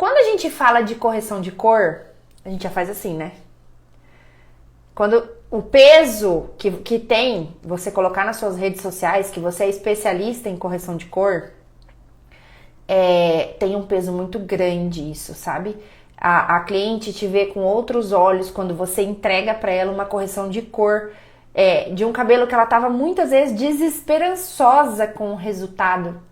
Quando a gente fala de correção de cor, a gente já faz assim, né? Quando o peso que tem você colocar nas suas redes sociais que você é especialista em correção de cor, tem um peso muito grande isso, sabe? A cliente te vê com outros olhos quando você entrega para ela uma correção de cor de um cabelo que ela estava muitas vezes desesperançosa com o resultado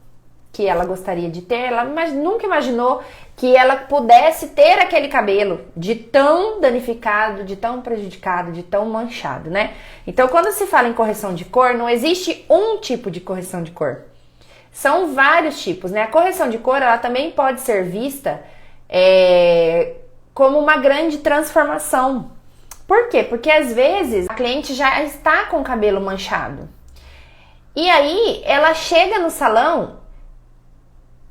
que ela gostaria de ter. Ela nunca imaginou que ela pudesse ter aquele cabelo de tão danificado, de tão prejudicado, de tão manchado, né? Então, quando se fala em correção de cor, não existe um tipo de correção de cor. São vários tipos, né? A correção de cor, ela também pode ser vista como uma grande transformação. Por quê? Porque às vezes a cliente já está com o cabelo manchado. E aí, ela chega no salão,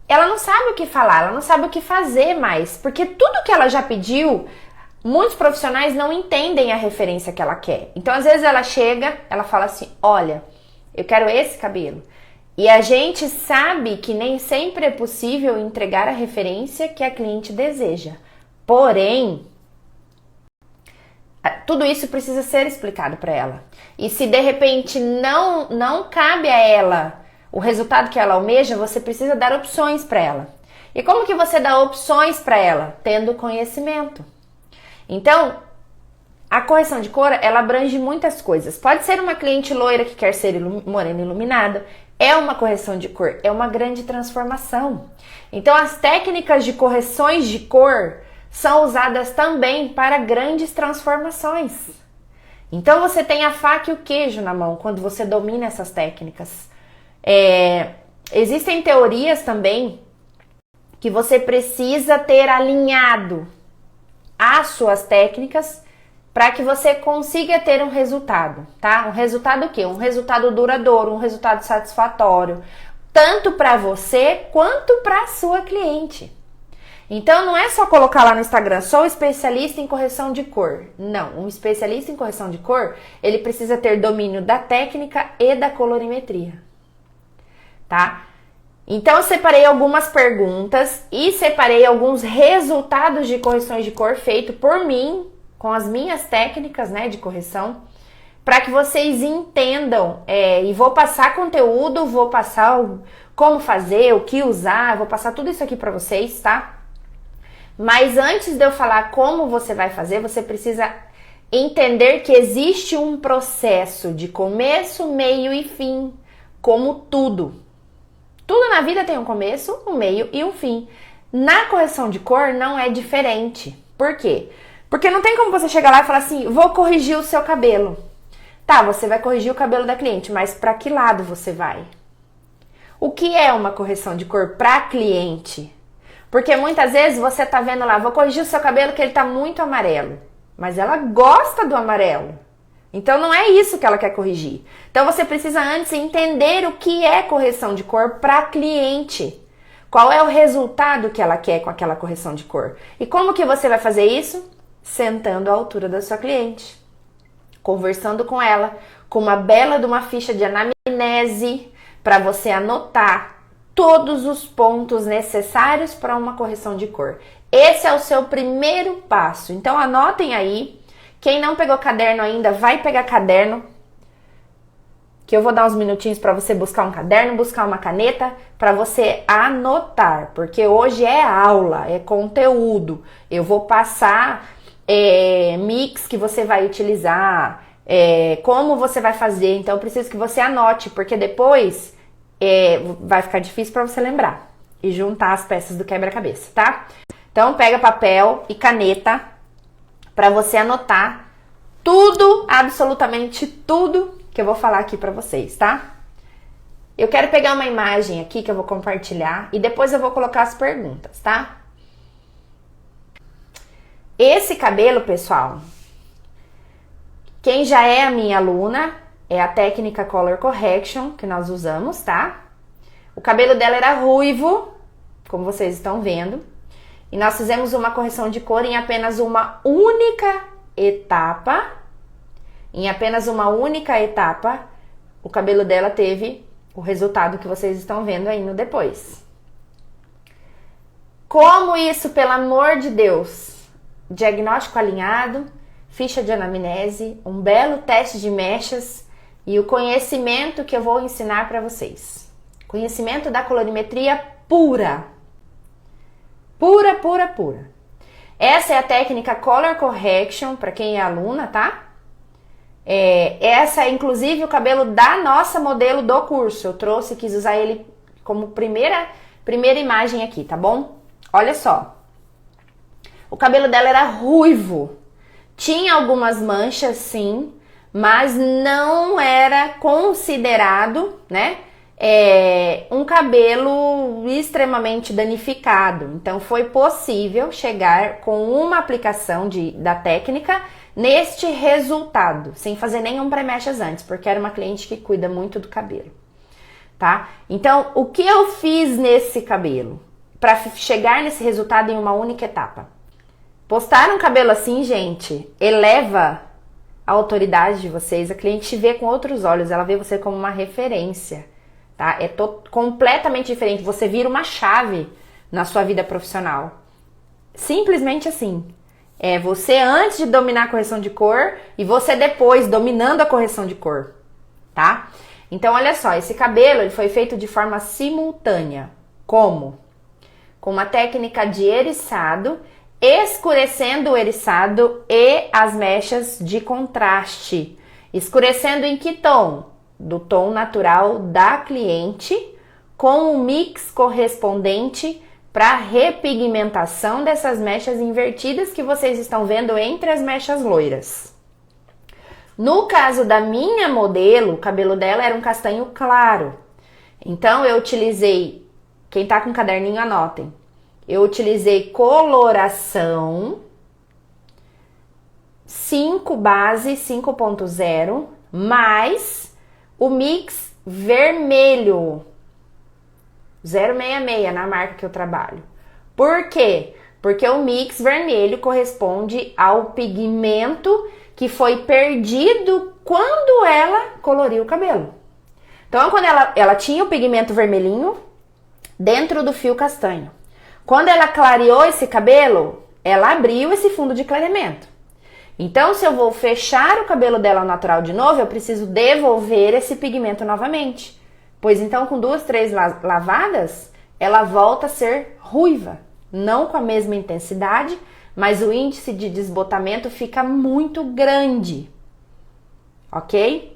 ela não sabe o que falar, ela não sabe o que fazer mais, porque tudo que ela já pediu, muitos profissionais não entendem a referência que ela quer. Então, às vezes ela chega, ela fala assim, olha, eu quero esse cabelo. E a gente sabe que nem sempre é possível entregar a referência que a cliente deseja. Porém, tudo isso precisa ser explicado para ela. E se de repente não cabe a ela o resultado que ela almeja, você precisa dar opções para ela. E como que você dá opções para ela? Tendo conhecimento. Então, a correção de cor, ela abrange muitas coisas. Pode ser uma cliente loira que quer ser morena iluminada. É uma correção de cor, é uma grande transformação. Então, as técnicas de correções de cor são usadas também para grandes transformações. Então, você tem a faca e o queijo na mão quando você domina essas técnicas. Existem teorias também que você precisa ter alinhado as suas técnicas para que você consiga ter um resultado, tá? Um resultado o quê? Um resultado duradouro, um resultado satisfatório, tanto para você quanto para a sua cliente. Então, não é só colocar lá no Instagram, sou especialista em correção de cor. Não, um especialista em correção de cor, ele precisa ter domínio da técnica e da colorimetria. Tá? Então, eu separei algumas perguntas e separei alguns resultados de correções de cor feito por mim, com as minhas técnicas, né, de correção, para que vocês entendam. E vou passar conteúdo, vou passar como fazer, o que usar, vou passar tudo isso aqui para vocês, tá? Mas antes de eu falar como você vai fazer, você precisa entender que existe um processo de começo, meio e fim, como tudo. Tudo na vida tem um começo, um meio e um fim. Na correção de cor não é diferente. Por quê? Porque não tem como você chegar lá e falar assim, vou corrigir o seu cabelo. Tá, você vai corrigir o cabelo da cliente, mas para que lado você vai? O que é uma correção de cor para cliente? Porque muitas vezes você tá vendo lá, vou corrigir o seu cabelo que ele tá muito amarelo. Mas ela gosta do amarelo. Então não é isso que ela quer corrigir. Então você precisa antes entender o que é correção de cor para cliente. Qual é o resultado que ela quer com aquela correção de cor? E como que você vai fazer isso? Sentando à altura da sua cliente. Conversando com ela, com uma bela de uma ficha de anamnese para você anotar todos os pontos necessários para uma correção de cor. Esse é o seu primeiro passo. Então anotem aí. Quem não pegou caderno ainda, vai pegar caderno, que eu vou dar uns minutinhos para você buscar um caderno, buscar uma caneta, para você anotar, porque hoje é aula, é conteúdo. Eu vou passar mix que você vai utilizar, como você vai fazer, então eu preciso que você anote, porque depois vai ficar difícil para você lembrar e juntar as peças do quebra-cabeça, tá? Então pega papel e caneta, para você anotar tudo, absolutamente tudo que eu vou falar aqui para vocês, tá? Eu quero pegar uma imagem aqui que eu vou compartilhar e depois eu vou colocar as perguntas, tá? Esse cabelo, pessoal, quem já é a minha aluna, é a técnica Color Correction que nós usamos, tá? O cabelo dela era ruivo, como vocês estão vendo. E nós fizemos uma correção de cor em apenas uma única etapa. Em apenas uma única etapa, o cabelo dela teve o resultado que vocês estão vendo aí no depois. Como isso, pelo amor de Deus? Diagnóstico alinhado, ficha de anamnese, um belo teste de mechas e o conhecimento que eu vou ensinar para vocês. Conhecimento da colorimetria pura. Pura, pura, pura. Essa é a técnica Color Correction, para quem é aluna, tá? Essa é inclusive o cabelo da nossa modelo do curso. Eu trouxe, quis usar ele como primeira imagem aqui, tá bom? Olha só. O cabelo dela era ruivo. Tinha algumas manchas, sim, mas não era considerado, né, um cabelo extremamente danificado. Então, foi possível chegar com uma aplicação da técnica neste resultado, sem fazer nenhum pré-mechas antes, porque era uma cliente que cuida muito do cabelo, tá? Então, o que eu fiz nesse cabelo para chegar nesse resultado em uma única etapa? Postar um cabelo assim, gente, eleva a autoridade de vocês. A cliente te vê com outros olhos, ela vê você como uma referência, tá? É completamente diferente. Você vira uma chave na sua vida profissional. Simplesmente assim. É você antes de dominar a correção de cor e você depois dominando a correção de cor, tá? Então, olha só, esse cabelo ele foi feito de forma simultânea. Como? Com uma técnica de eriçado, escurecendo o eriçado e as mechas de contraste. Escurecendo em que tom? Do tom natural da cliente, com o mix correspondente para repigmentação dessas mechas invertidas que vocês estão vendo entre as mechas loiras. No caso da minha modelo, o cabelo dela era um castanho claro. Então eu utilizei, quem tá com caderninho anotem, eu utilizei coloração 5 base 5.0 mais o mix vermelho 066 na marca que eu trabalho. Por quê? Porque o mix vermelho corresponde ao pigmento que foi perdido quando ela coloriu o cabelo. Então, quando ela tinha o pigmento vermelhinho dentro do fio castanho. Quando ela clareou esse cabelo, ela abriu esse fundo de clareamento. Então, se eu vou fechar o cabelo dela natural de novo, eu preciso devolver esse pigmento novamente. Pois então, com 2, 3 lavadas, ela volta a ser ruiva. Não com a mesma intensidade, mas o índice de desbotamento fica muito grande. Ok?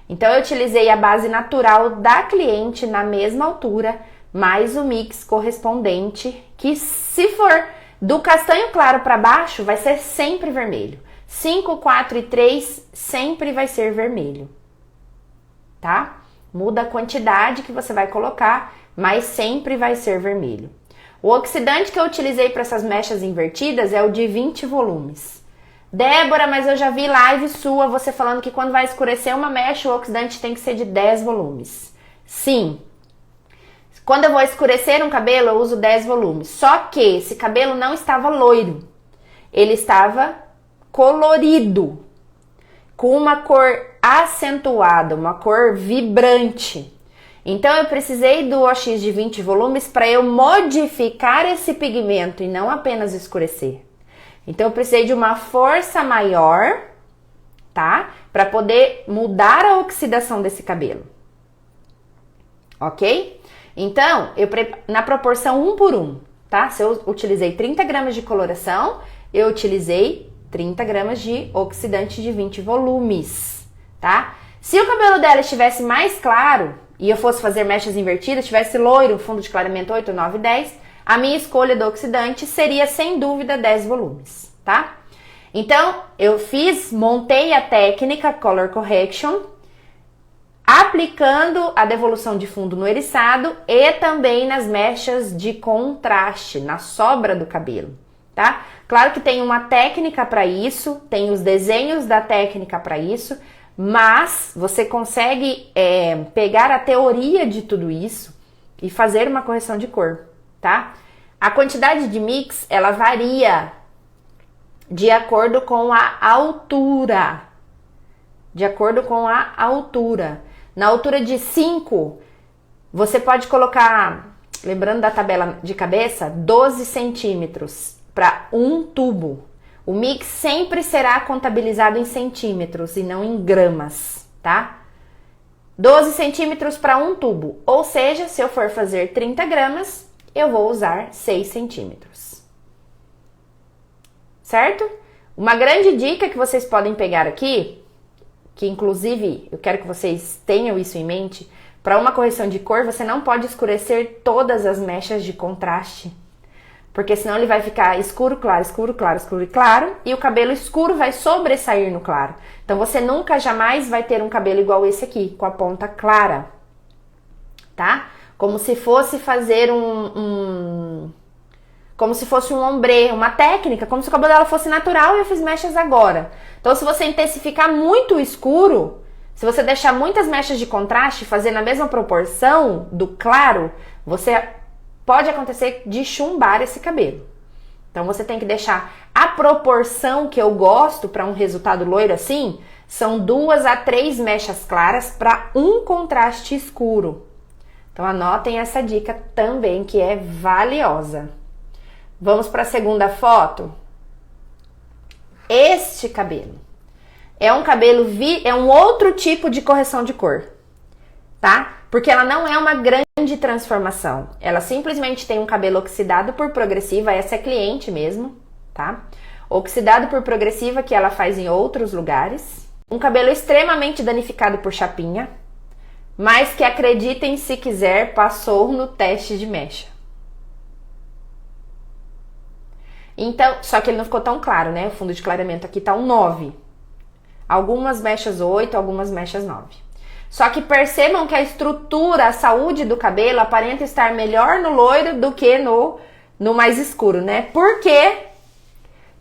Então, eu utilizei a base natural da cliente na mesma altura, mais o mix correspondente, que se for do castanho claro para baixo, vai ser sempre vermelho. 5, 4 e 3 sempre vai ser vermelho, tá? Muda a quantidade que você vai colocar, mas sempre vai ser vermelho. O oxidante que eu utilizei para essas mechas invertidas é o de 20 volumes. Débora, mas eu já vi live sua, você falando que quando vai escurecer uma mecha, o oxidante tem que ser de 10 volumes. Sim. Quando eu vou escurecer um cabelo, eu uso 10 volumes. Só que esse cabelo não estava loiro. Ele estava colorido, com uma cor acentuada, uma cor vibrante. Então, eu precisei do OX de 20 volumes para eu modificar esse pigmento e não apenas escurecer. Então, eu precisei de uma força maior, tá? Para poder mudar a oxidação desse cabelo. Ok? Então, na proporção 1 por 1, tá? Se eu utilizei 30 gramas de coloração, eu utilizei 30 gramas de oxidante de 20 volumes, tá? Se o cabelo dela estivesse mais claro e eu fosse fazer mechas invertidas, tivesse loiro, fundo de clareamento 8, 9, 10, a minha escolha do oxidante seria, sem dúvida, 10 volumes, tá? Então, eu montei a técnica Color Correction, aplicando a devolução de fundo no eriçado e também nas mechas de contraste, na sobra do cabelo, tá? Claro que tem uma técnica para isso, tem os desenhos da técnica para isso, mas você consegue pegar a teoria de tudo isso e fazer uma correção de cor, tá? A quantidade de mix, ela varia de acordo com a altura. De acordo com a altura. Na altura de 5, você pode colocar lembrando da tabela de cabeça, 12 centímetros para um tubo. O mix sempre será contabilizado em centímetros e não em gramas, tá? 12 centímetros para um tubo, ou seja, se eu for fazer 30 gramas, eu vou usar 6 centímetros. Certo? Uma grande dica que vocês podem pegar aqui, que inclusive eu quero que vocês tenham isso em mente, para uma correção de cor, você não pode escurecer todas as mechas de contraste, porque senão ele vai ficar escuro, claro, escuro, claro, escuro e claro, e o cabelo escuro vai sobressair no claro. Então você nunca, jamais vai ter um cabelo igual esse aqui, com a ponta clara, tá? Como se fosse fazer como se fosse um ombre, uma técnica, como se o cabelo dela fosse natural e eu fiz mechas agora. Então se você intensificar muito o escuro, se você deixar muitas mechas de contraste, fazer na mesma proporção do claro, pode acontecer de chumbar esse cabelo. Então você tem que deixar a proporção que eu gosto para um resultado loiro assim, são 2 a 3 mechas claras para um contraste escuro. Então anotem essa dica também, que é valiosa. Vamos para a segunda foto. Este cabelo é um outro tipo de correção de cor, tá? Porque ela não é uma grande transformação. Ela simplesmente tem um cabelo oxidado por progressiva, essa é cliente mesmo, tá? Oxidado por progressiva, que ela faz em outros lugares. Um cabelo extremamente danificado por chapinha, mas que, acreditem se quiser, passou no teste de mecha. Então, só que ele não ficou tão claro, né? O fundo de clareamento aqui tá um 9. Algumas mechas 8, algumas mechas 9. Só que percebam que a estrutura, a saúde do cabelo aparenta estar melhor no loiro do que no mais escuro, né? Porque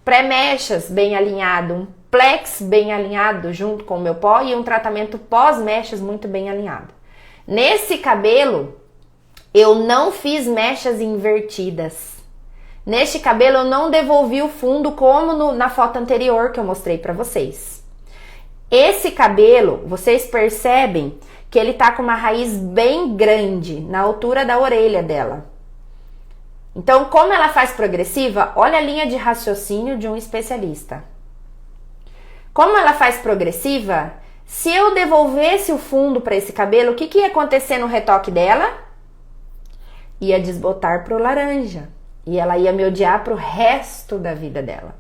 pré-mechas bem alinhado, um plex bem alinhado junto com o meu pó e um tratamento pós-mechas muito bem alinhado. Nesse cabelo, eu não fiz mechas invertidas. Neste cabelo, eu não devolvi o fundo como na foto anterior que eu mostrei pra vocês. Esse cabelo, vocês percebem que ele tá com uma raiz bem grande, na altura da orelha dela. Então, como ela faz progressiva, olha a linha de raciocínio de um especialista. Como ela faz progressiva, se eu devolvesse o fundo para esse cabelo, o que ia acontecer no retoque dela? Ia desbotar pro laranja. E ela ia me odiar pro resto da vida dela.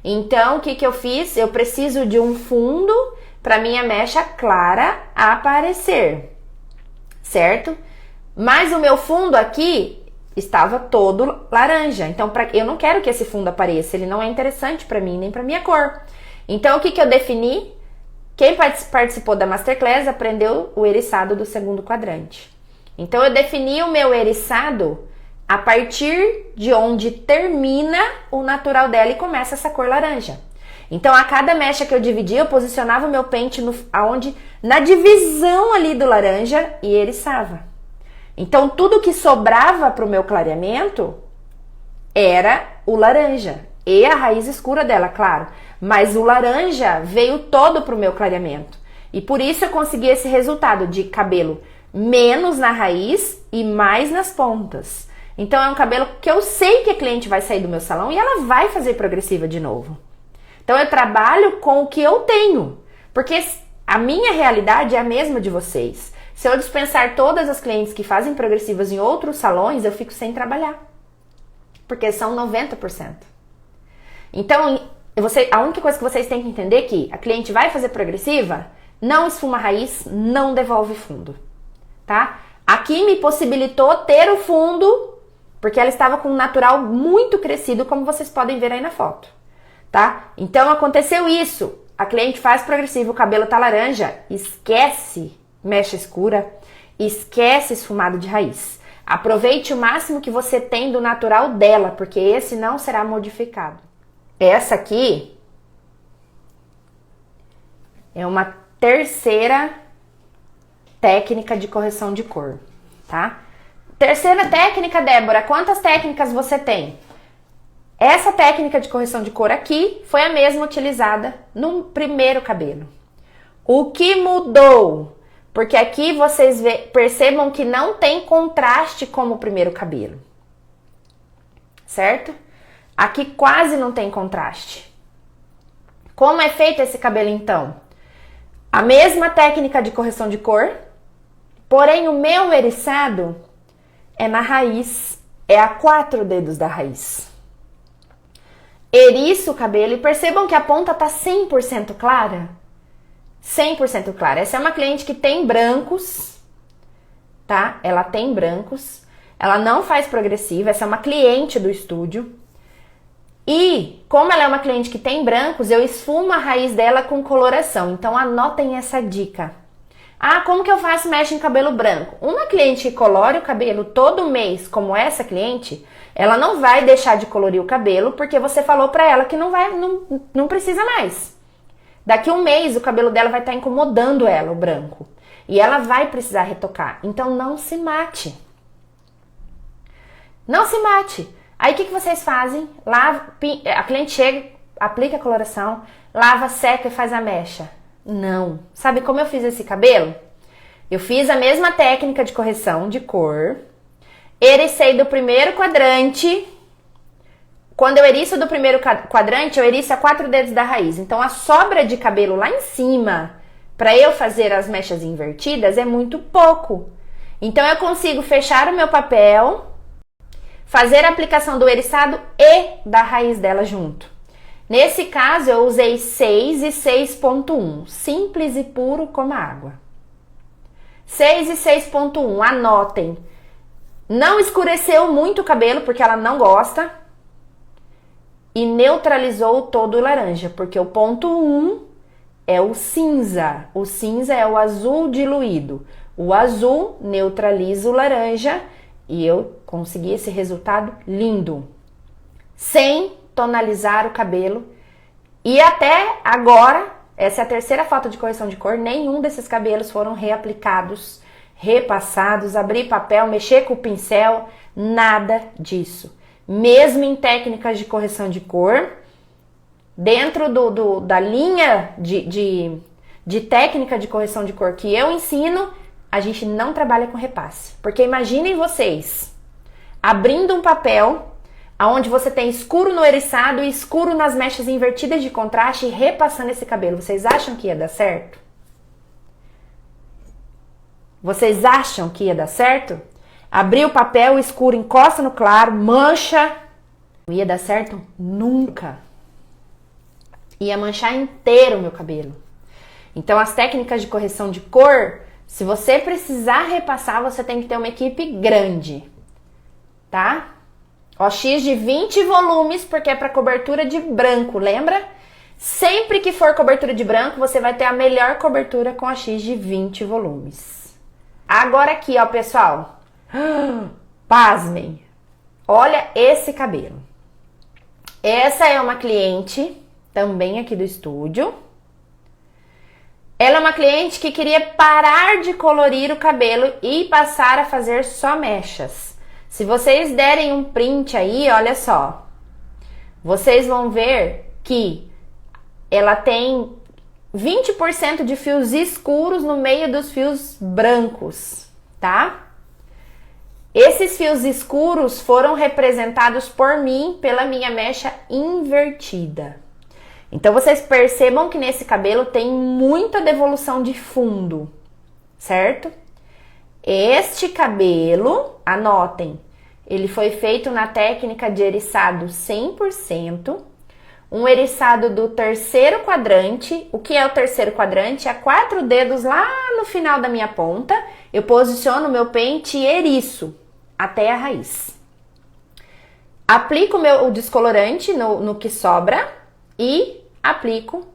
Então, o que eu fiz? Eu preciso de um fundo para minha mecha clara aparecer, certo? Mas o meu fundo aqui estava todo laranja. Então, eu não quero que esse fundo apareça. Ele não é interessante para mim, nem para minha cor. Então, o que eu defini? Quem participou da Masterclass aprendeu o eriçado do segundo quadrante. Então, eu defini o meu eriçado a partir de onde termina o natural dela e começa essa cor laranja. Então, a cada mecha que eu dividi, eu posicionava o meu pente na divisão ali do laranja e eriçava. Então, tudo que sobrava para o meu clareamento era o laranja e a raiz escura dela, claro. Mas o laranja veio todo para o meu clareamento. E por isso eu consegui esse resultado de cabelo menos na raiz e mais nas pontas. Então, é um cabelo que eu sei que a cliente vai sair do meu salão e ela vai fazer progressiva de novo. Então, eu trabalho com o que eu tenho, porque a minha realidade é a mesma de vocês. Se eu dispensar todas as clientes que fazem progressivas em outros salões, eu fico sem trabalhar, porque são 90%. Então, a única coisa que vocês têm que entender é que a cliente vai fazer progressiva, não esfuma a raiz, não devolve fundo, tá? Aqui me possibilitou ter o fundo, porque ela estava com um natural muito crescido, como vocês podem ver aí na foto, tá? Então, aconteceu isso. A cliente faz progressivo, o cabelo tá laranja, esquece mecha escura, esquece esfumado de raiz. Aproveite o máximo que você tem do natural dela, porque esse não será modificado. Essa aqui é uma terceira técnica de correção de cor, tá? Terceira técnica, Débora, quantas técnicas você tem? Essa técnica de correção de cor aqui foi a mesma utilizada no primeiro cabelo. O que mudou Porque aqui vocês percebam que não tem contraste como o primeiro cabelo. Certo? Aqui quase não tem contraste. Como é feito esse cabelo então? A mesma técnica de correção de cor, porém o meu eriçado é na raiz, é a 4 dedos da raiz. Eriço o cabelo e percebam que a ponta tá 100% clara. 100% clara. Essa é uma cliente que tem brancos, tá? Ela tem brancos. Ela não faz progressiva, essa é uma cliente do estúdio. E, como ela é uma cliente que tem brancos, eu esfumo a raiz dela com coloração. Então, anotem essa dica. Ah, como que eu faço mecha em cabelo branco? Uma cliente que colore o cabelo todo mês, como essa cliente, ela não vai deixar de colorir o cabelo porque você falou pra ela que não precisa mais. Daqui um mês, o cabelo dela vai estar incomodando ela, o branco. E ela vai precisar retocar. Então, não se mate. Não se mate. Aí, o que vocês fazem? A cliente chega, aplica a coloração, lava, seca e faz a mecha. Não. Sabe como eu fiz esse cabelo? Eu fiz a mesma técnica de correção de cor. Ericei do primeiro quadrante. Quando eu eriço do primeiro quadrante, eu eriço a 4 dedos da raiz. Então, a sobra de cabelo lá em cima, para eu fazer as mechas invertidas, é muito pouco. Então, eu consigo fechar o meu papel, fazer a aplicação do eriçado e da raiz dela junto. Nesse caso, eu usei 6 e 6.1, simples e puro como a água. 6 e 6.1, anotem. Não escureceu muito o cabelo, porque ela não gosta. E neutralizou todo o laranja, porque o ponto 1 é o cinza. O cinza é o azul diluído. O azul neutraliza o laranja e eu consegui esse resultado lindo. Sem tonalizar o cabelo. E até agora, essa é a terceira foto de correção de cor, nenhum desses cabelos foram reaplicados, repassados, abrir papel, mexer com o pincel, nada disso. Mesmo em técnicas de correção de cor, dentro da linha de técnica de correção de cor que eu ensino, a gente não trabalha com repasse. Porque imaginem vocês abrindo um papel onde você tem escuro no eriçado e escuro nas mechas invertidas de contraste e repassando esse cabelo. Vocês acham que ia dar certo? Vocês acham que ia dar certo? Abrir o papel, o escuro encosta no claro, mancha. Não ia dar certo? Nunca. Ia manchar inteiro o meu cabelo. Então, as técnicas de correção de cor, se você precisar repassar, você tem que ter uma equipe grande, tá? OX de 20 volumes, porque é para cobertura de branco, lembra? Sempre que for cobertura de branco, você vai ter a melhor cobertura com OX de 20 volumes. Agora aqui, ó, pessoal. Pasmem. Olha esse cabelo. Essa é uma cliente, também aqui do estúdio. Ela é uma cliente que queria parar de colorir o cabelo e passar a fazer só mechas. Se vocês derem um print aí, olha só. Vocês vão ver que ela tem 20% de fios escuros no meio dos fios brancos, tá? Esses fios escuros foram representados por mim pela minha mecha invertida. Então, vocês percebam que nesse cabelo tem muita devolução de fundo, certo? Este cabelo, anotem, ele foi feito na técnica de eriçado 100%, um eriçado do terceiro quadrante. O que é o terceiro quadrante? É 4 dedos lá no final da minha ponta, eu posiciono o meu pente e eriço até a raiz. Aplico o descolorante no que sobra e aplico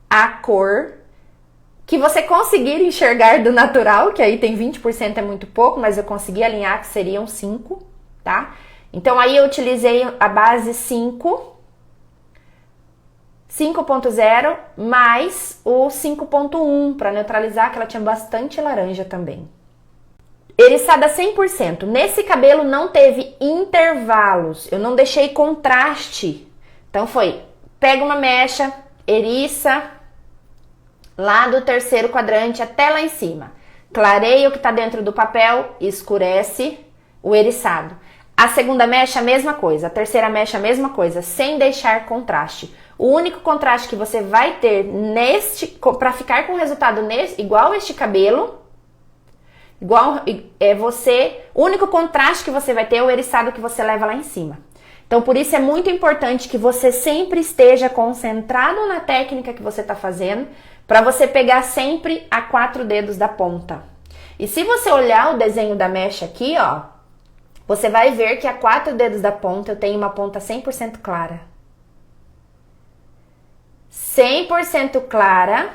a cor que você conseguir enxergar do natural, que aí tem 20%, é muito pouco, mas eu consegui alinhar que seriam 5, tá? Então aí eu utilizei a base 5.0 mais o 5.1 para neutralizar, que ela tinha bastante laranja também. Eriçada 100%. Nesse cabelo não teve intervalos, eu não deixei contraste. Então foi, pega uma mecha, eriça lá do terceiro quadrante até lá em cima. clareia o que está dentro do papel, escurece o eriçado. A segunda mecha, a mesma coisa. A terceira mecha, a mesma coisa, sem deixar contraste. O único contraste que você vai ter para ficar com o resultado igual este cabelo, o único contraste que você vai ter é o eriçado que você leva lá em cima. Então, por isso é muito importante que você sempre esteja concentrado na técnica que você está fazendo, para você pegar sempre a 4 dedos da ponta. E se você olhar o desenho da mecha aqui, ó, você vai ver que a 4 dedos da ponta eu tenho uma ponta 100% clara. 100% clara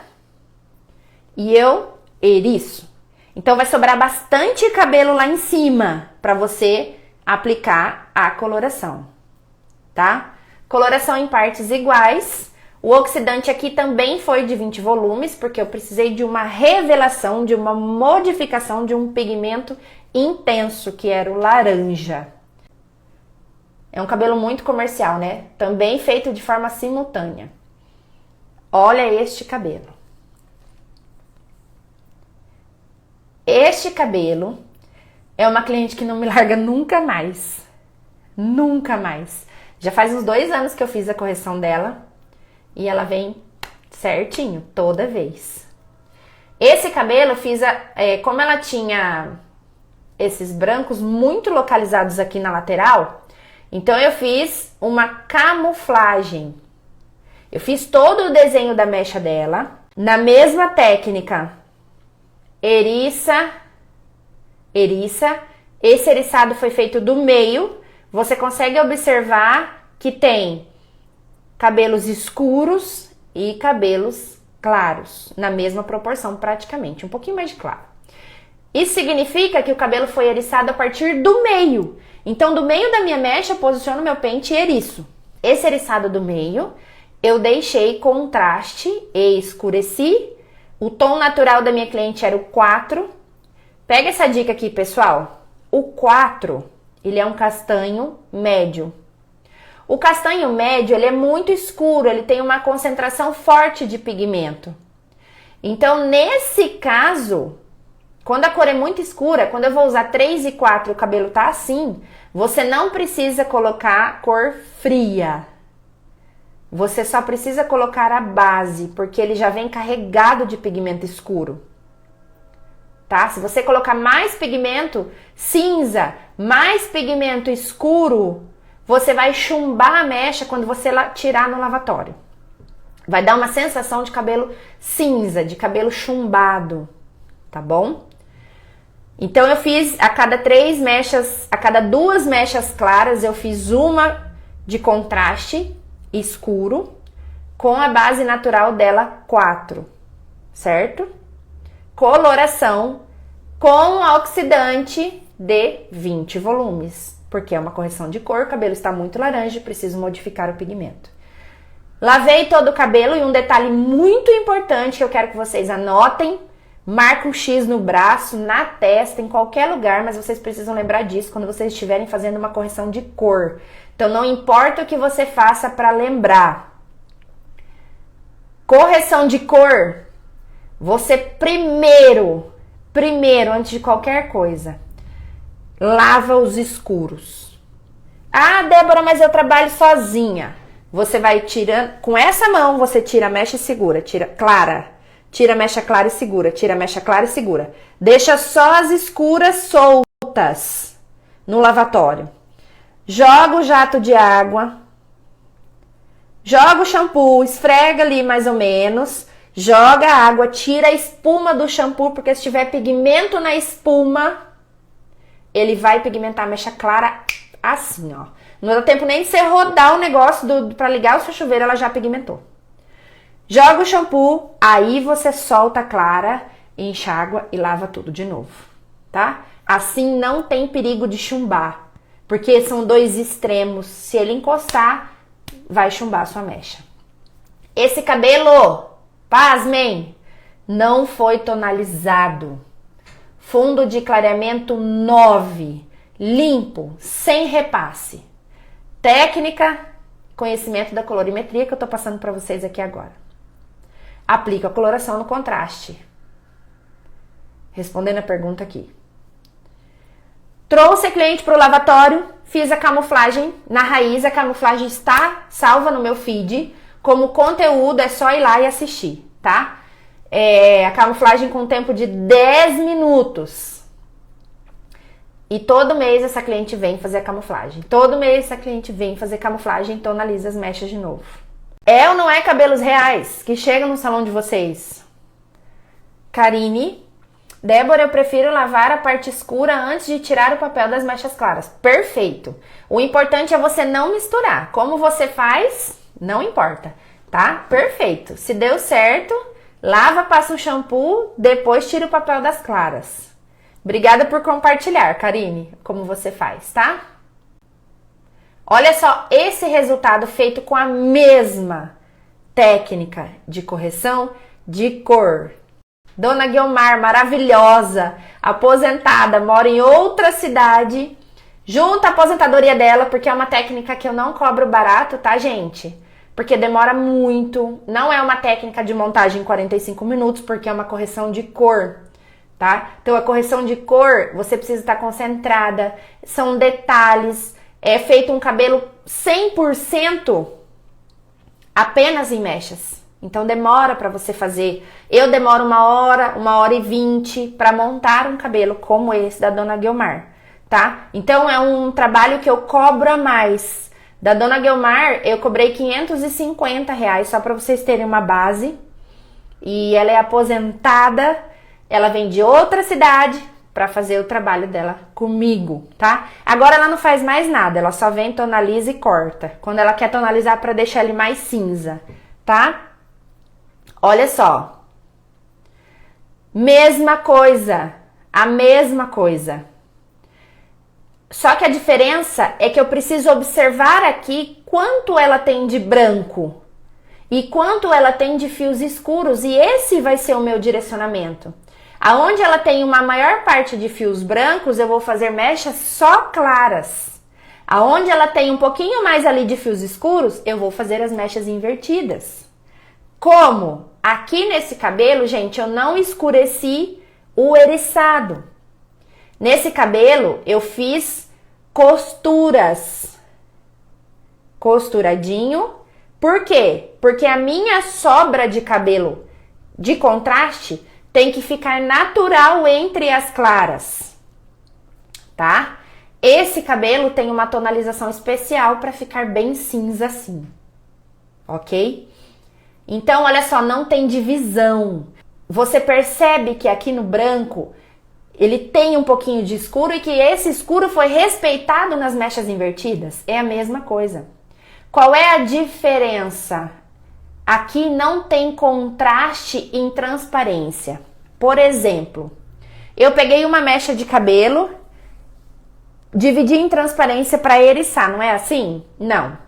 e eu eriço. Então vai sobrar bastante cabelo lá em cima para você aplicar a coloração, tá? Coloração em partes iguais. O oxidante aqui também foi de 20 volumes, porque eu precisei de uma revelação, de uma modificação de um pigmento intenso, que era o laranja. É um cabelo muito comercial, né? Também feito de forma simultânea. Olha este cabelo. Este cabelo é uma cliente que não me larga nunca mais. Nunca mais. Já faz uns 2 anos que eu fiz a correção dela e ela vem certinho toda vez. Esse cabelo eu fiz, como ela tinha esses brancos muito localizados aqui na lateral, então eu fiz uma camuflagem. Eu fiz todo o desenho da mecha dela, na mesma técnica, eriça. Esse eriçado foi feito do meio, você consegue observar que tem cabelos escuros e cabelos claros, na mesma proporção praticamente, um pouquinho mais de claro. Isso significa que o cabelo foi eriçado a partir do meio. Então, do meio da minha mecha, eu posiciono meu pente e eriço. Esse eriçado do meio, eu deixei contraste e escureci. O tom natural da minha cliente era o 4. Pega essa dica aqui, pessoal. O 4, ele é um castanho médio. O castanho médio, ele é muito escuro, ele tem uma concentração forte de pigmento. Então, nesse caso, quando a cor é muito escura, quando eu vou usar 3 e 4 e o cabelo tá assim, você não precisa colocar cor fria. Você só precisa colocar a base, porque ele já vem carregado de pigmento escuro. Tá? Se você colocar mais pigmento cinza, mais pigmento escuro, você vai chumbar a mecha quando você tirar no lavatório. Vai dar uma sensação de cabelo cinza, de cabelo chumbado, tá bom? Então eu fiz a cada 3 mechas, a cada 2 mechas claras, eu fiz uma de contraste escuro com a base natural dela 4, certo? Coloração com oxidante de 20 volumes, porque é uma correção de cor, o cabelo está muito laranja, preciso modificar o pigmento. Lavei todo o cabelo e um detalhe muito importante que eu quero que vocês anotem, marca um X no braço, na testa, em qualquer lugar, mas vocês precisam lembrar disso quando vocês estiverem fazendo uma correção de cor. Então não importa o que você faça para lembrar. Correção de cor, você primeiro, antes de qualquer coisa, lava os escuros. Ah, Débora, mas eu trabalho sozinha. Você vai tirando, com essa mão você tira a mecha e segura, tira a mecha clara e segura, tira a mecha clara e segura. Deixa só as escuras soltas no lavatório. Joga o jato de água, joga o shampoo, esfrega ali mais ou menos, joga a água, tira a espuma do shampoo, porque se tiver pigmento na espuma, ele vai pigmentar a mecha clara assim, ó. Não dá tempo nem de você rodar o negócio para ligar o seu chuveiro, ela já pigmentou. Joga o shampoo, aí você solta a clara, enxágua e lava tudo de novo, tá? Assim não tem perigo de chumbar, porque são 2 extremos. Se ele encostar, vai chumbar a sua mecha. Esse cabelo, pasmem, não foi tonalizado. Fundo de clareamento 9, limpo, sem repasse. Técnica, conhecimento da colorimetria que eu tô passando para vocês aqui agora. Aplica a coloração no contraste. Respondendo a pergunta aqui. Trouxe a cliente para o lavatório, fiz a camuflagem na raiz, a camuflagem está salva no meu feed, como conteúdo é só ir lá e assistir, tá? A camuflagem com tempo de 10 minutos. E todo mês essa cliente vem fazer a camuflagem. Todo mês essa cliente vem fazer camuflagem e tonaliza as mechas de novo. É ou não é cabelos reais que chegam no salão de vocês? Karine, Débora, eu prefiro lavar a parte escura antes de tirar o papel das mechas claras. Perfeito. O importante é você não misturar. Como você faz, não importa, tá? Perfeito. Se deu certo, lava, passa um shampoo, depois tira o papel das claras. Obrigada por compartilhar, Karine, como você faz, tá? Olha só esse resultado feito com a mesma técnica de correção de cor. Dona Guiomar, maravilhosa, aposentada, mora em outra cidade, junta a aposentadoria dela, porque é uma técnica que eu não cobro barato, tá, gente? Porque demora muito, não é uma técnica de montagem em 45 minutos, porque é uma correção de cor, tá? Então, a correção de cor, você precisa estar concentrada, são detalhes, é feito um cabelo 100% apenas em mechas. Então demora para você fazer. Eu demoro 1h20 para montar um cabelo como esse da Dona Guiomar, tá? Então é um trabalho que eu cobro a mais. Da Dona Guiomar eu cobrei R$550 só para vocês terem uma base. E ela é aposentada, ela vem de outra cidade para fazer o trabalho dela comigo, tá? Agora ela não faz mais nada, ela só vem, tonaliza e corta. Quando ela quer tonalizar para deixar ele mais cinza, tá? Olha só, mesma coisa, a mesma coisa. Só que a diferença é que eu preciso observar aqui quanto ela tem de branco e quanto ela tem de fios escuros, e esse vai ser o meu direcionamento. Aonde ela tem uma maior parte de fios brancos, eu vou fazer mechas só claras. Aonde ela tem um pouquinho mais ali de fios escuros, eu vou fazer as mechas invertidas. Como? Aqui nesse cabelo, gente, eu não escureci o eriçado. Nesse cabelo, eu fiz costuras. Costuradinho. Por quê? Porque a minha sobra de cabelo de contraste tem que ficar natural entre as claras, tá? Esse cabelo tem uma tonalização especial para ficar bem cinza assim, ok? Então, olha só, não tem divisão. Você percebe que aqui no branco, ele tem um pouquinho de escuro e que esse escuro foi respeitado nas mechas invertidas? É a mesma coisa. Qual é a diferença? Aqui não tem contraste em transparência. Por exemplo, eu peguei uma mecha de cabelo, dividi em transparência para eriçar, não é assim? Não.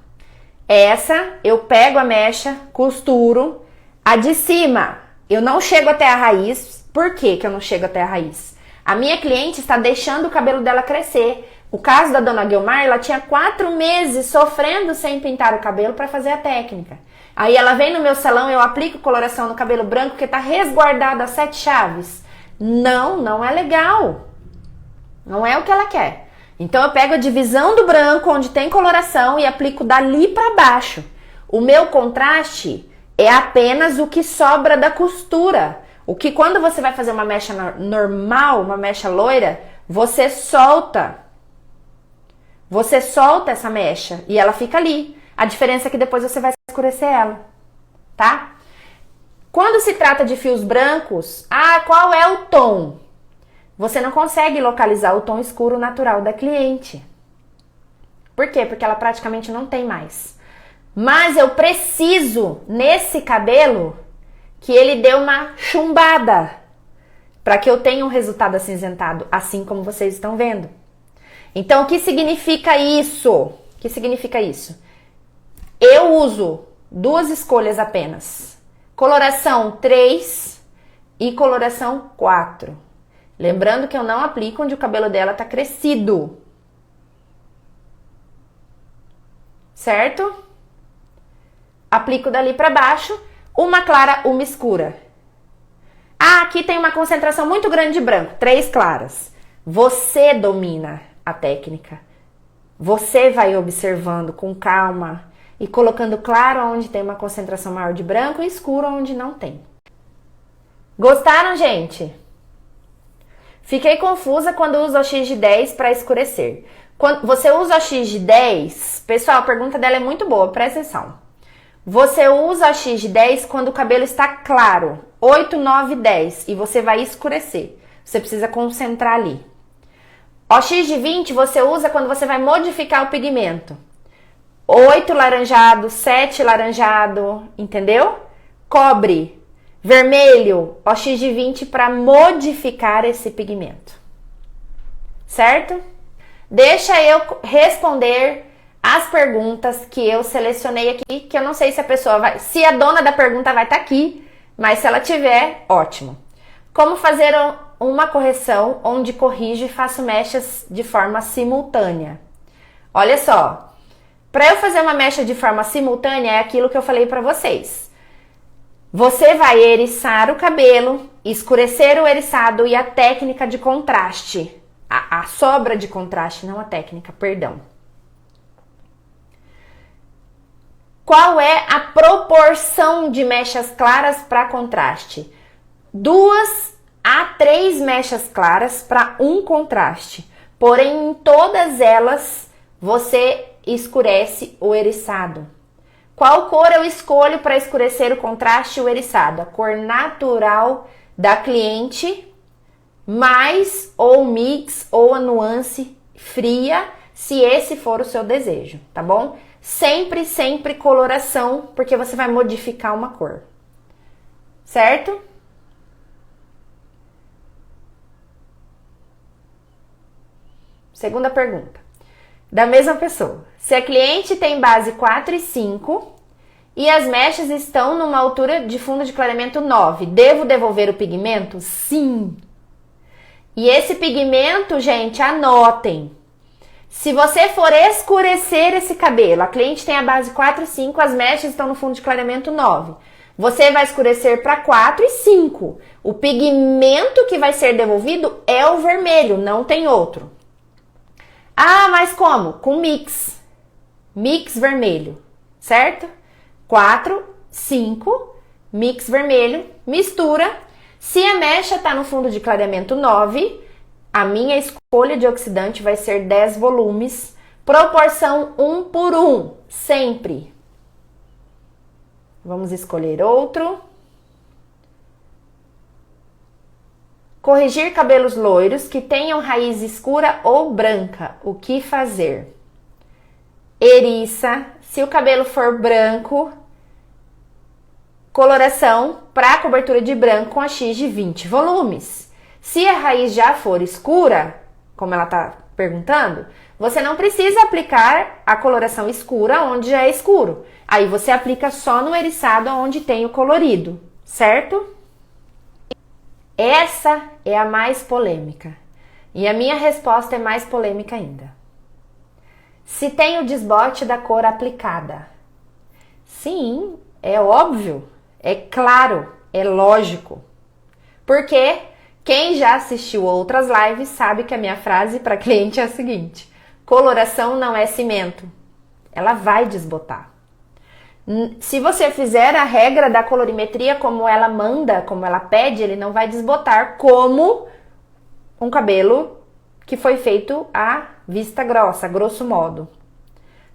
Essa, eu pego a mecha, costuro. A de cima, eu não chego até a raiz. Por que que eu não chego até a raiz? A minha cliente está deixando o cabelo dela crescer. O caso da Dona Guiomar, ela tinha 4 meses sofrendo sem pintar o cabelo para fazer a técnica. Aí ela vem no meu salão, eu aplico coloração no cabelo branco que está resguardado a 7 chaves. Não, não é legal. Não é o que ela quer. Então eu pego a divisão do branco, onde tem coloração, e aplico dali para baixo. O meu contraste é apenas o que sobra da costura. O que quando você vai fazer uma mecha normal, uma mecha loira, você solta. Você solta essa mecha e ela fica ali. A diferença é que depois você vai escurecer ela, tá? Quando se trata de fios brancos, qual é o tom? Você não consegue localizar o tom escuro natural da cliente. Por quê? Porque ela praticamente não tem mais. Mas eu preciso, nesse cabelo, que ele dê uma chumbada, para que eu tenha um resultado acinzentado, assim como vocês estão vendo. Então, o que significa isso? O que significa isso? Eu uso 2 escolhas apenas. Coloração 3 e coloração 4. Lembrando que eu não aplico onde o cabelo dela tá crescido. Certo? Aplico dali para baixo, uma clara, uma escura. Ah, aqui tem uma concentração muito grande de branco, 3 claras. Você domina a técnica. Você vai observando com calma e colocando claro onde tem uma concentração maior de branco e escuro onde não tem. Gostaram, gente? Fiquei confusa quando uso o X de 10 para escurecer. Quando você usa o X de 10, pessoal, a pergunta dela é muito boa, presta atenção. Você usa o X de 10 quando o cabelo está claro, 8, 9, 10, e você vai escurecer. Você precisa concentrar ali. O X de 20 você usa quando você vai modificar o pigmento. 8 laranjado, 7 laranjado, entendeu? Cobre, vermelho, o X de 20 para modificar esse pigmento. Certo? Deixa eu responder as perguntas que eu selecionei aqui, que eu não sei se a pessoa vai... Se a dona da pergunta vai estar aqui, mas se ela tiver, ótimo. Como fazer uma correção onde corrijo e faço mechas de forma simultânea? Olha só, para eu fazer uma mecha de forma simultânea é aquilo que eu falei para vocês. Você vai eriçar o cabelo, escurecer o eriçado e a técnica de contraste. A sobra de contraste, não a técnica, perdão. Qual é a proporção de mechas claras para contraste? 2 a 3 mechas claras para um contraste. Porém, em todas elas, você escurece o eriçado. Qual cor eu escolho para escurecer o contraste e o eriçado? A cor natural da cliente, mais ou mix ou a nuance fria, se esse for o seu desejo, tá bom? Sempre, sempre coloração, porque você vai modificar uma cor. Certo? Segunda pergunta. Da mesma pessoa. Se a cliente tem base 4 e 5 e as mechas estão numa altura de fundo de clareamento 9, devo devolver o pigmento? Sim. E esse pigmento, gente, anotem. Se você for escurecer esse cabelo, a cliente tem a base 4 e 5, as mechas estão no fundo de clareamento 9. Você vai escurecer para 4 e 5. O pigmento que vai ser devolvido é o vermelho, não tem outro. Ah, mas como? Com mix. Mix vermelho, certo? 4, 5, mix vermelho, mistura. Se a mecha está no fundo de clareamento 9, a minha escolha de oxidante vai ser 10 volumes, proporção 1 por 1, sempre. Vamos escolher outro. Corrigir cabelos loiros que tenham raiz escura ou branca. O que fazer? Eriça. Se o cabelo for branco, coloração para cobertura de branco com a X de 20 volumes. Se a raiz já for escura, como ela está perguntando, você não precisa aplicar a coloração escura onde já é escuro. Aí você aplica só no eriçado onde tem o colorido, certo? Essa é a mais polêmica. E a minha resposta é mais polêmica ainda. Se tem o desbote da cor aplicada? Sim, é óbvio, é claro, é lógico. Porque quem já assistiu outras lives sabe que a minha frase para cliente é a seguinte: coloração não é cimento, ela vai desbotar. Se você fizer a regra da colorimetria como ela manda, como ela pede, ele não vai desbotar como um cabelo que foi feito à vista grossa, grosso modo,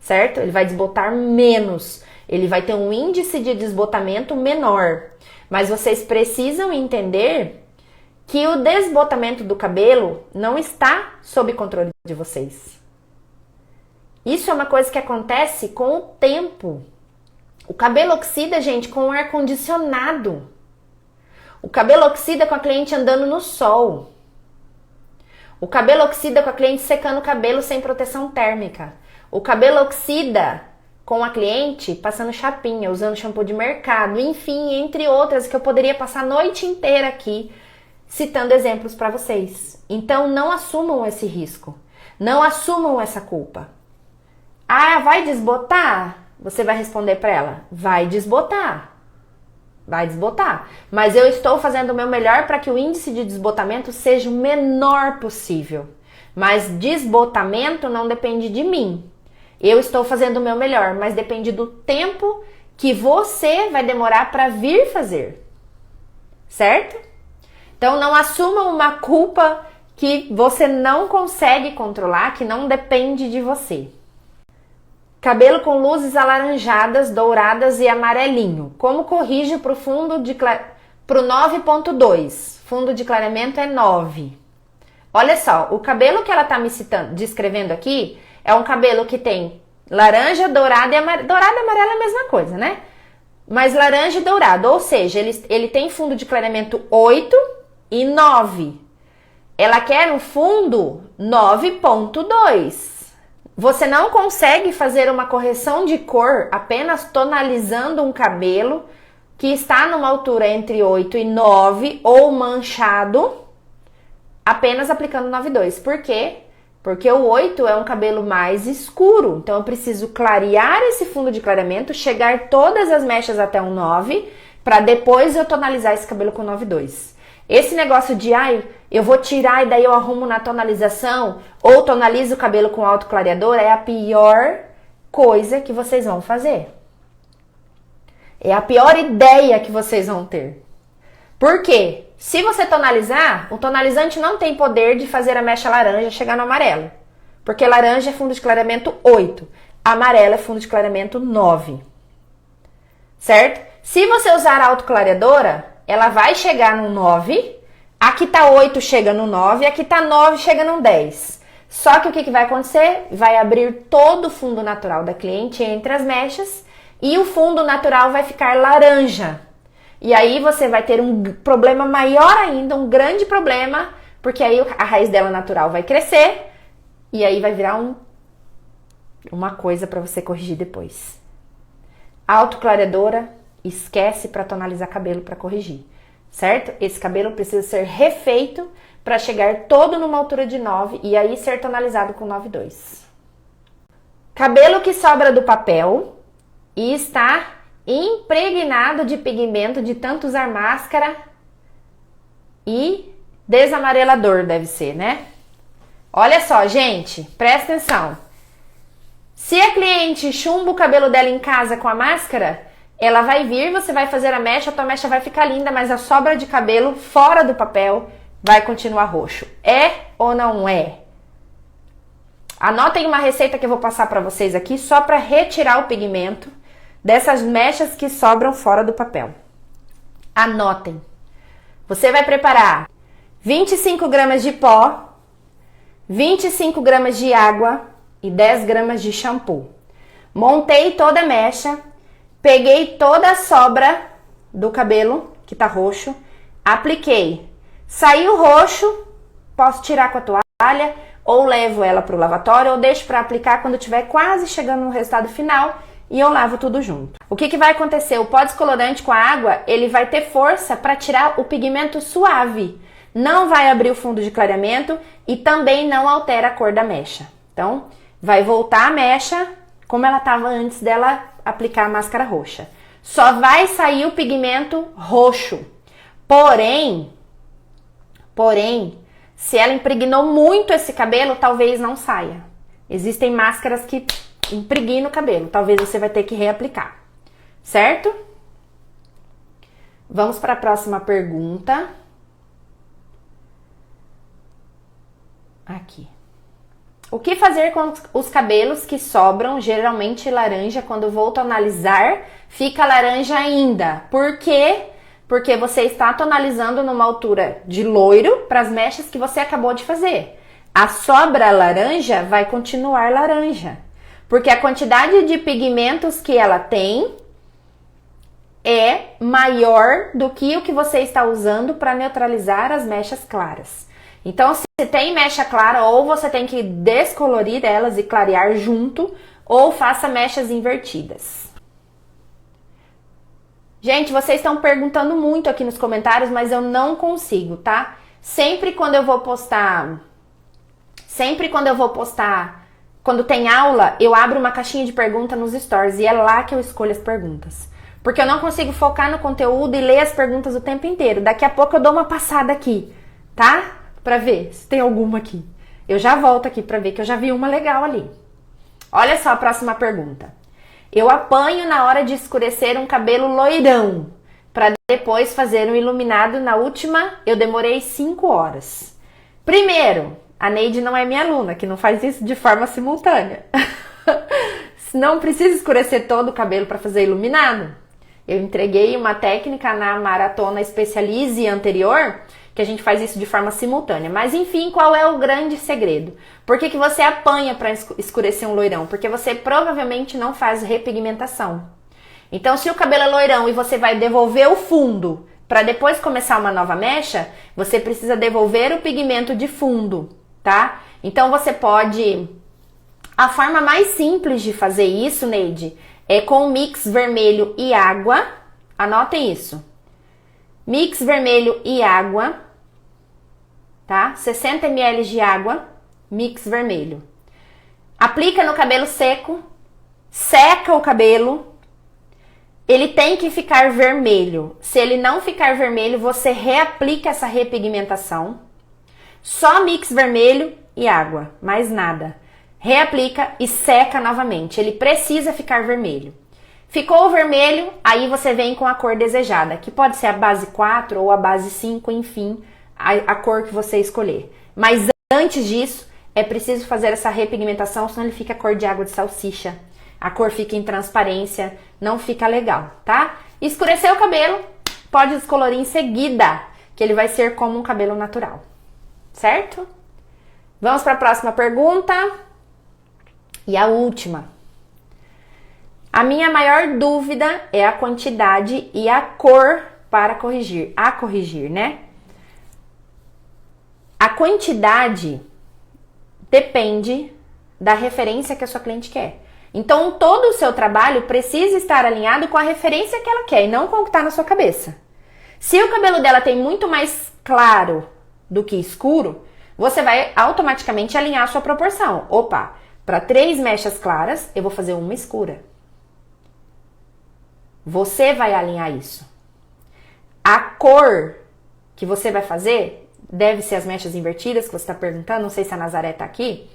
certo? Ele vai desbotar menos, ele vai ter um índice de desbotamento menor, mas vocês precisam entender que o desbotamento do cabelo não está sob controle de vocês. Isso é uma coisa que acontece com o tempo. O cabelo oxida, gente, com o ar-condicionado. O cabelo oxida com a cliente andando no sol. O cabelo oxida com a cliente secando o cabelo sem proteção térmica. O cabelo oxida com a cliente passando chapinha, usando shampoo de mercado, enfim, entre outras que eu poderia passar a noite inteira aqui citando exemplos para vocês. Então, não assumam esse risco. Não assumam essa culpa. Ah, vai desbotar? Você vai responder para ela: vai desbotar. Vai desbotar. Mas eu estou fazendo o meu melhor para que o índice de desbotamento seja o menor possível. Mas desbotamento não depende de mim. Eu estou fazendo o meu melhor, mas depende do tempo que você vai demorar para vir fazer. Certo? Então não assuma uma culpa que você não consegue controlar, que não depende de você. Cabelo com luzes alaranjadas, douradas e amarelinho. Como corrige para o fundo de pro 9.2? Fundo de clareamento é 9. Olha só, o cabelo que ela está me descrevendo aqui é um cabelo que tem laranja, dourada e amarela. Dourada e amarela é a mesma coisa, né? Mas laranja e dourado, ou seja, ele tem fundo de clareamento 8 e 9. Ela quer um fundo 9.2. Você não consegue fazer uma correção de cor apenas tonalizando um cabelo que está numa altura entre 8 e 9 ou manchado, apenas aplicando 9.2. Por quê? Porque o 8 é um cabelo mais escuro. Então eu preciso clarear esse fundo de clareamento, chegar todas as mechas até um 9, para depois eu tonalizar esse cabelo com 9.2. Esse negócio de, eu vou tirar e daí eu arrumo na tonalização ou tonalizo o cabelo com autoclareador é a pior coisa que vocês vão fazer. É a pior ideia que vocês vão ter. Por quê? Se você tonalizar, o tonalizante não tem poder de fazer a mecha laranja chegar no amarelo. Porque laranja é fundo de clareamento 8, amarelo é fundo de clareamento 9. Certo? Se você usar a autoclareadora, ela vai chegar no 9, aqui tá 8 chega no 9, aqui tá 9 chega no 10. Só que o que vai acontecer? Vai abrir todo o fundo natural da cliente entre as mechas e o fundo natural vai ficar laranja. E aí você vai ter um problema maior ainda, um grande problema, porque aí a raiz dela natural vai crescer e aí vai virar uma coisa para você corrigir depois. Autoclareadora, esquece para tonalizar cabelo para corrigir, certo? Esse cabelo precisa ser refeito para chegar todo numa altura de 9 e aí ser tonalizado com 9.2. Cabelo que sobra do papel e está impregnado de pigmento de tanto usar máscara e desamarelador deve ser, né? Olha só, gente, presta atenção. Se a cliente chumba o cabelo dela em casa com a máscara, ela vai vir, você vai fazer a tua mecha vai ficar linda, mas a sobra de cabelo fora do papel vai continuar roxo. É ou não é? Anotem uma receita que eu vou passar para vocês aqui só para retirar o pigmento dessas mechas que sobram fora do papel. Anotem. Você vai preparar 25 gramas de pó, 25 gramas de água e 10 gramas de shampoo. Montei toda a mecha, peguei toda a sobra do cabelo, que tá roxo, apliquei. Saiu roxo, posso tirar com a toalha, ou levo ela pro lavatório, ou deixo para aplicar quando estiver quase chegando no resultado final e eu lavo tudo junto. O que vai acontecer? O pó descolorante com a água, ele vai ter força para tirar o pigmento suave. Não vai abrir o fundo de clareamento e também não altera a cor da mecha. Então, vai voltar a mecha como ela estava antes dela aplicar a máscara roxa. Só vai sair o pigmento roxo. Porém, se ela impregnou muito esse cabelo, talvez não saia. Existem máscaras que impregnam o cabelo. Talvez você vai ter que reaplicar. Certo? Vamos para a próxima pergunta. Aqui. O que fazer com os cabelos que sobram geralmente laranja quando vou tonalizar? Fica laranja ainda. Por quê? Porque você está tonalizando numa altura de loiro para as mechas que você acabou de fazer. A sobra laranja vai continuar laranja. Porque a quantidade de pigmentos que ela tem é maior do que o que você está usando para neutralizar as mechas claras. Então, se tem mecha clara, ou você tem que descolorir elas e clarear junto, ou faça mechas invertidas. Gente, vocês estão perguntando muito aqui nos comentários, mas eu não consigo, tá? Sempre quando eu vou postar, quando tem aula, eu abro uma caixinha de pergunta nos stories e é lá que eu escolho as perguntas. Porque eu não consigo focar no conteúdo e ler as perguntas o tempo inteiro. Daqui a pouco eu dou uma passada aqui, tá? Pra ver se tem alguma aqui. Eu já volto aqui pra ver que eu já vi uma legal ali. Olha só a próxima pergunta. Eu apanho na hora de escurecer um cabelo loirão, pra depois fazer um iluminado. Na última, eu demorei 5 horas. Primeiro, a Neide não é minha aluna, que não faz isso de forma simultânea. Não precisa escurecer todo o cabelo para fazer iluminado. Eu entreguei uma técnica na maratona Especialize anterior, que a gente faz isso de forma simultânea. Mas enfim, qual é o grande segredo? Por que você apanha para escurecer um loirão? Porque você provavelmente não faz repigmentação. Então, se o cabelo é loirão e você vai devolver o fundo para depois começar uma nova mecha, você precisa devolver o pigmento de fundo, tá? Então, você pode... A forma mais simples de fazer isso, Neide, é com mix vermelho e água. Anotem isso. Mix vermelho e água, tá? 60 ml de água, mix vermelho. Aplica no cabelo seco, seca o cabelo. Ele tem que ficar vermelho. Se ele não ficar vermelho, você reaplica essa repigmentação. Só mix vermelho e água, mais nada. Reaplica e seca novamente. Ele precisa ficar vermelho. Ficou vermelho, aí você vem com a cor desejada, que pode ser a base 4 ou a base 5, enfim, a cor que você escolher. Mas antes disso, é preciso fazer essa repigmentação, senão ele fica cor de água de salsicha. A cor fica em transparência, não fica legal, tá? Escureceu o cabelo, pode descolorir em seguida, que ele vai ser como um cabelo natural, certo? Vamos para a próxima pergunta. E a última. A minha maior dúvida é a quantidade e a cor para corrigir. A corrigir, né? A quantidade depende da referência que a sua cliente quer. Então, todo o seu trabalho precisa estar alinhado com a referência que ela quer e não com o que está na sua cabeça. Se o cabelo dela tem muito mais claro do que escuro, você vai automaticamente alinhar a sua proporção. Opa, para 3 mechas claras, eu vou fazer uma escura. Você vai alinhar isso. A cor que você vai fazer deve ser as mechas invertidas, que você está perguntando. Não sei se a Nazaré está aqui.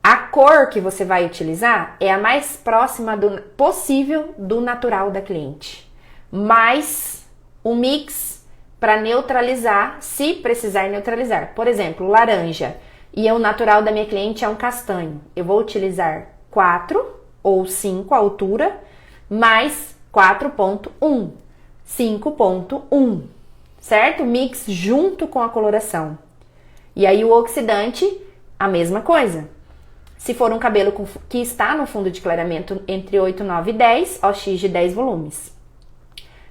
A cor que você vai utilizar é a mais próxima possível do natural da cliente. Mas o mix para neutralizar, se precisar neutralizar. Por exemplo, laranja. E o natural da minha cliente é um castanho. Eu vou utilizar 4 ou 5 a altura, mais 4.1, 5.1, certo? Mix junto com a coloração. E aí o oxidante, a mesma coisa. Se for um cabelo que está no fundo de clareamento entre 8, 9 e 10, OX de 10 volumes.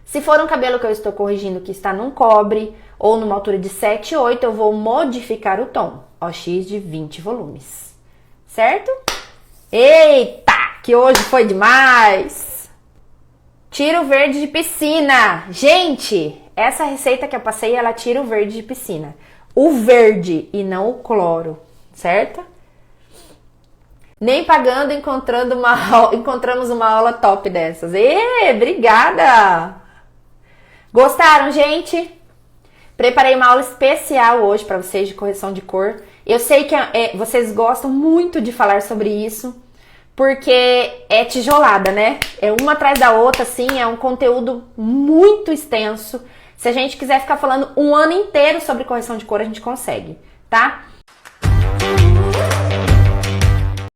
Se for um cabelo que eu estou corrigindo que está num cobre ou numa altura de 7, 8, eu vou modificar o tom. OX de 20 volumes. Certo? Eita, que hoje foi demais! Tira o verde de piscina. Gente, essa receita que eu passei, ela tira o verde de piscina. O verde e não o cloro, certo? Nem pagando encontramos uma aula top dessas. Obrigada! Gostaram, gente? Preparei uma aula especial hoje para vocês de correção de cor. Eu sei que vocês gostam muito de falar sobre isso, porque é tijolada, né? É uma atrás da outra, assim, é um conteúdo muito extenso. Se a gente quiser ficar falando um ano inteiro sobre correção de cor, a gente consegue, tá?